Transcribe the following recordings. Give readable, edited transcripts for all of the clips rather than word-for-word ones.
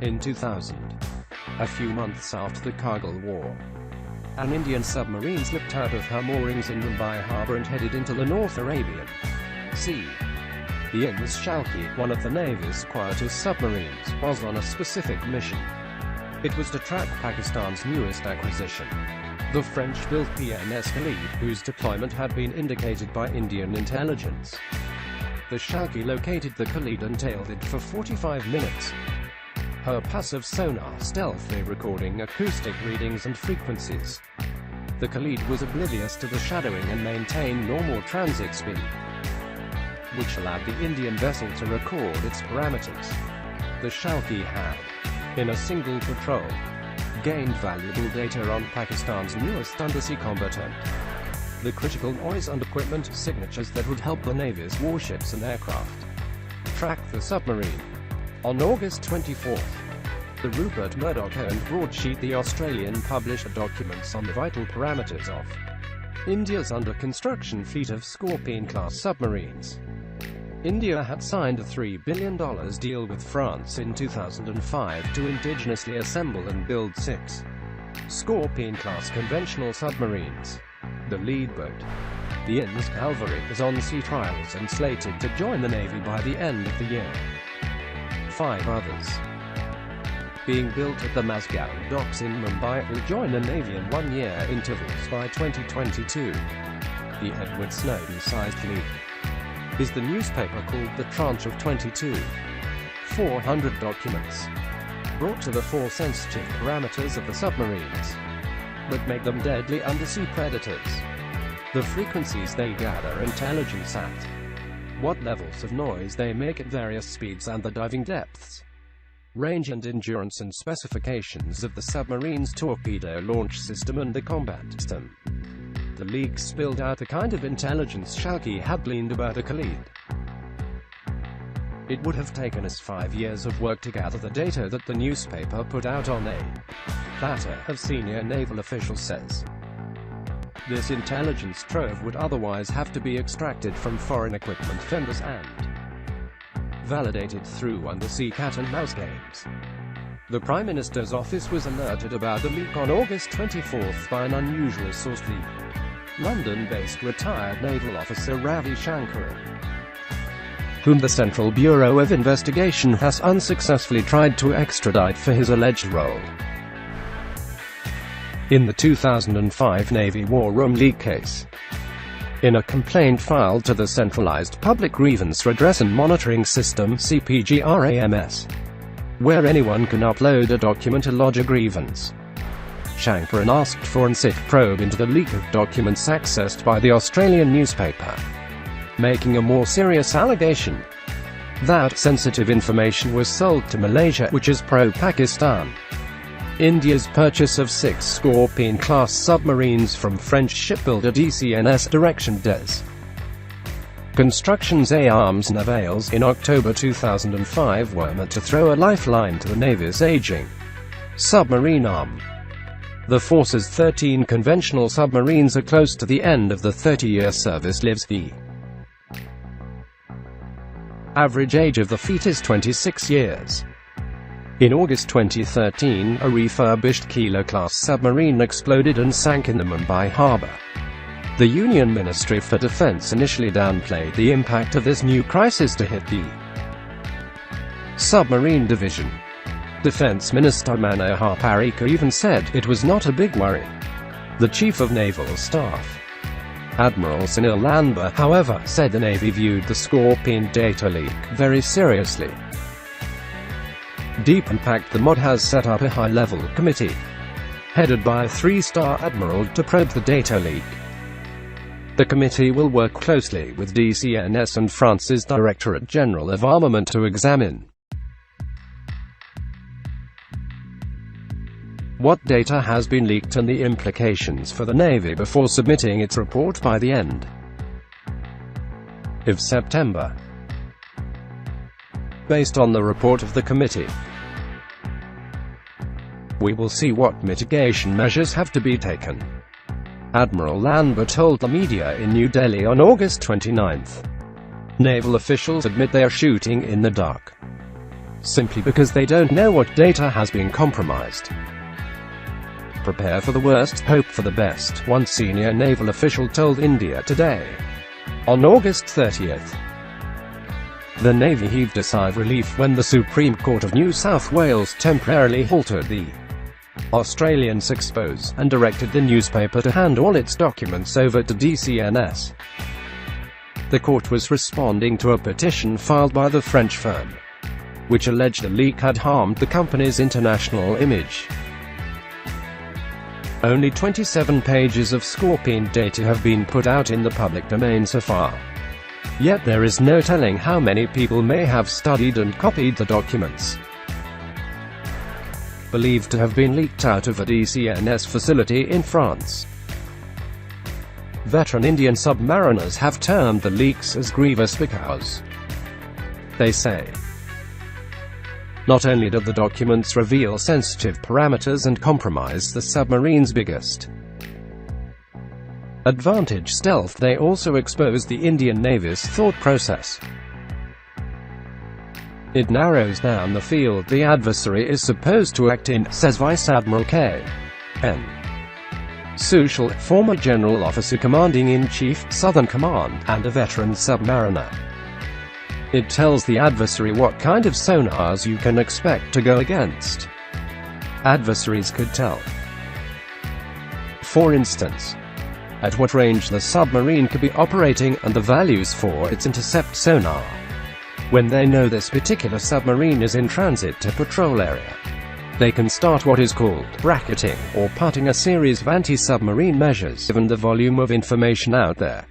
In 2000, a few months after the Kargil War, an Indian submarine slipped out of her moorings in Mumbai harbour and headed into the North Arabian Sea. The INS Shalki, one of the Navy's quietest submarines, was on a specific mission. It was to track Pakistan's newest acquisition, the French-built PNS Khalid, whose deployment had been indicated by Indian intelligence. The Shalki located the Khalid and tailed it for 45 minutes. Her passive sonar stealthily recording acoustic readings and frequencies. The Khalid was oblivious to the shadowing and maintained normal transit speed, which allowed the Indian vessel to record its parameters. The Shalki had, in a single patrol, gained valuable data on Pakistan's newest undersea combatant, the critical noise and equipment signatures that would help the Navy's warships and aircraft track the submarine. On August 24, the Rupert Murdoch-owned broadsheet The Australian published documents on the vital parameters of India's under-construction fleet of Scorpene-class submarines. India had signed a $3 billion deal with France in 2005 to indigenously assemble and build 6 Scorpene-class conventional submarines. The lead boat, the INS Calvary, is on sea trials and slated to join the Navy by the end of the year. 5 others, being built at the Mazgaon docks in Mumbai, will join the Navy in 1-year intervals by 2022. The Edward Snowden-sized fleet is the newspaper called the tranche of 400 documents, brought to the 4 sensitive parameters of the submarines that make them deadly undersea predators. The frequencies they gather intelligence at, what levels of noise they make at various speeds, and the diving depths, range and endurance and specifications of the submarine's torpedo launch system and the combat system. The leaks spilled out the kind of intelligence Shalki had gleaned about a Khalid. It would have taken us 5 years of work to gather the data that the newspaper put out on a platter, a senior naval official says. This intelligence trove would otherwise have to be extracted from foreign equipment vendors and validated through undersea cat-and-mouse games. The Prime Minister's office was alerted about the leak on August 24 by an unusual source, the London-based retired naval officer Ravi Shankaran, whom the Central Bureau of Investigation has unsuccessfully tried to extradite for his alleged role in the 2005 Navy War Room leak case. In a complaint filed to the Centralized Public Grievance Redress and Monitoring System (CPGRAMS), where anyone can upload a document to lodge a grievance, Shankaran asked for an SIT probe into the leak of documents accessed by the Australian newspaper, making a more serious allegation that sensitive information was sold to Malaysia, which is pro-Pakistan. India's purchase of 6 Scorpene-class submarines from French shipbuilder DCNS Direction des Constructions et Armes Navales in October 2005 were meant to throw a lifeline to the Navy's aging submarine arm. The force's 13 conventional submarines are close to the end of the 30-year service lives. The average age of the fleet is 26 years. In August 2013, a refurbished Kilo-class submarine exploded and sank in the Mumbai harbour. The Union Ministry for Defence initially downplayed the impact of this new crisis to hit the submarine division. Defence Minister Manohar Parrikar even said it was not a big worry. The Chief of Naval Staff, Admiral Sunil Lanba, however, said the Navy viewed the Scorpene data leak very seriously. Deep Impact the MOD has set up a high-level committee, headed by a 3-star admiral, to probe the data leak. The committee will work closely with DCNS and France's Directorate General of Armament to examine what data has been leaked and the implications for the Navy before submitting its report by the end of September. Based on the report of the committee, we will see what mitigation measures have to be taken, Admiral Lanba told the media in New Delhi on August 29. Naval officials admit they are shooting in the dark. simply because they don't know what data has been compromised. Prepare for the worst, hope for the best, one senior naval official told India Today. On August 30th, the Navy heaved a sigh of relief when the Supreme Court of New South Wales temporarily halted the Australian expose and directed the newspaper to hand all its documents over to DCNS. The court was responding to a petition filed by the French firm, which alleged the leak had harmed the company's international image. Only 27 pages of Scorpene data have been put out in the public domain so far. Yet there is no telling how many people may have studied and copied the documents, believed to have been leaked out of a DCNS facility in France. Veteran Indian submariners have termed the leaks as grievous because, they say, not only did the documents reveal sensitive parameters and compromise the submarine's biggest advantage, stealth, they also exposed the Indian Navy's thought process. It narrows down the field the adversary is supposed to act in, says Vice Admiral K.N. Sushil, former General Officer Commanding-in-Chief, Southern Command, and a veteran submariner. It tells the adversary what kind of sonars you can expect to go against. Adversaries could tell, for instance, at what range the submarine could be operating and the values for its intercept sonar. When they know this particular submarine is in transit to patrol area, they can start what is called bracketing, or putting a series of anti-submarine measures given the volume of information out there.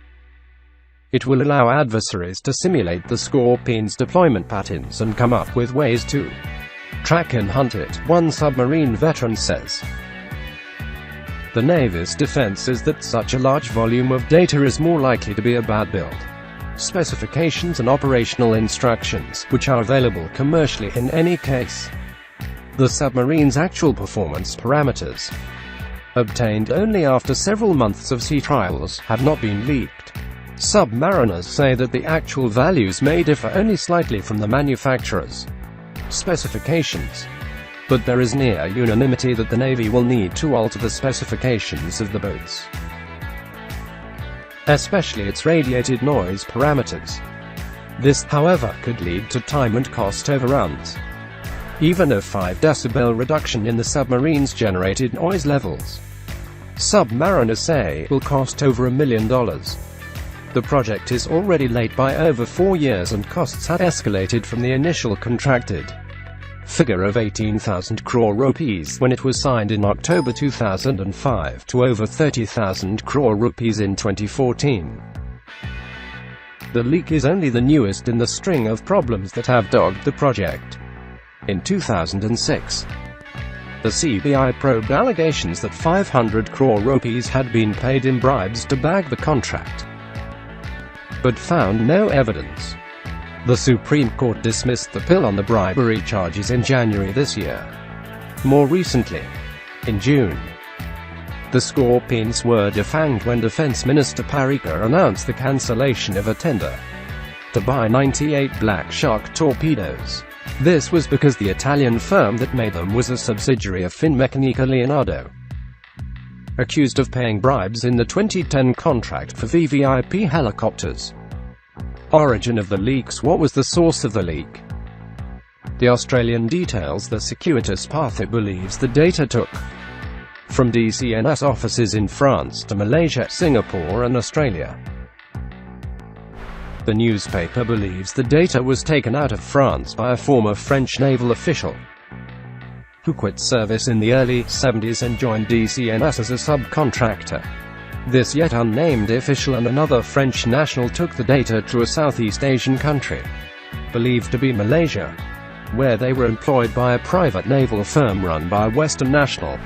It will allow adversaries to simulate the Scorpene's deployment patterns and come up with ways to track and hunt it, one submarine veteran says. The Navy's defense is that such a large volume of data is more likely to be about build specifications and operational instructions, which are available commercially in any case. The submarine's actual performance parameters, obtained only after several months of sea trials, have not been leaked. Submariners say that the actual values may differ only slightly from the manufacturer's specifications, but there is near unanimity that the Navy will need to alter the specifications of the boats, especially its radiated noise parameters. This, however, could lead to time and cost overruns. Even a 5 decibel reduction in the submarine's generated noise levels, submariners say, will cost over $1 million. The project is already late by over 4 years and costs had escalated from the initial contracted figure of 18,000 crore rupees when it was signed in October 2005 to over 30,000 crore rupees in 2014. The leak is only the newest in the string of problems that have dogged the project. In 2006, the CBI probed allegations that 500 crore rupees had been paid in bribes to bag the contract, but found no evidence. The Supreme Court dismissed the pill on the bribery charges in January this year. More recently, in June, the Scorpenes were defanged when Defense Minister Parrikar announced the cancellation of a tender to buy 98 Black Shark torpedoes. This was because the Italian firm that made them was a subsidiary of Finmeccanica Leonardo, accused of paying bribes in the 2010 contract for VVIP helicopters. Origin of the leaks. What was the source of the leak? The Australian details the circuitous path it believes the data took from DCNS offices in France to Malaysia, Singapore and Australia. The newspaper believes the data was taken out of France by a former French naval official who quit service in the early 70s and joined DCNS as a subcontractor. This yet unnamed official and another French national took the data to a Southeast Asian country, believed to be Malaysia, where they were employed by a private naval firm run by a Western national.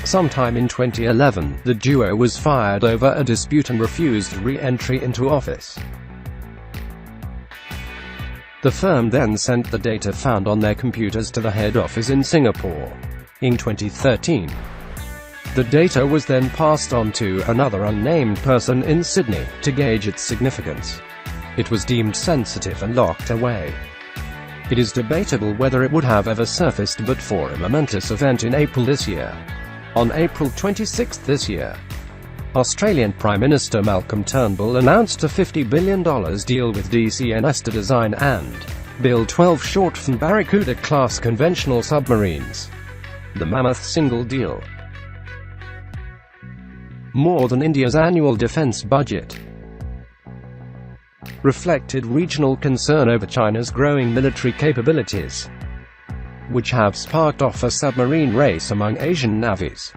Sometime in 2011, the duo was fired over a dispute and refused re-entry into office. The firm then sent the data found on their computers to the head office in Singapore. In 2013, the data was then passed on to another unnamed person in Sydney to gauge its significance. It was deemed sensitive and locked away. It is debatable whether it would have ever surfaced but for a momentous event in April this year. On April 26 this year, Australian Prime Minister Malcolm Turnbull announced a $50 billion deal with DCNS to design and build 12 Shortfin Barracuda-class conventional submarines. The mammoth single deal, more than India's annual defense budget, reflected regional concern over China's growing military capabilities, which have sparked off a submarine race among Asian navies.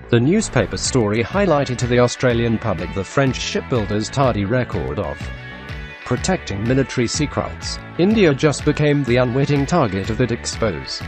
The newspaper story highlighted to the Australian public the French shipbuilder's tardy record of protecting military secrets. India just became the unwitting target of that expose.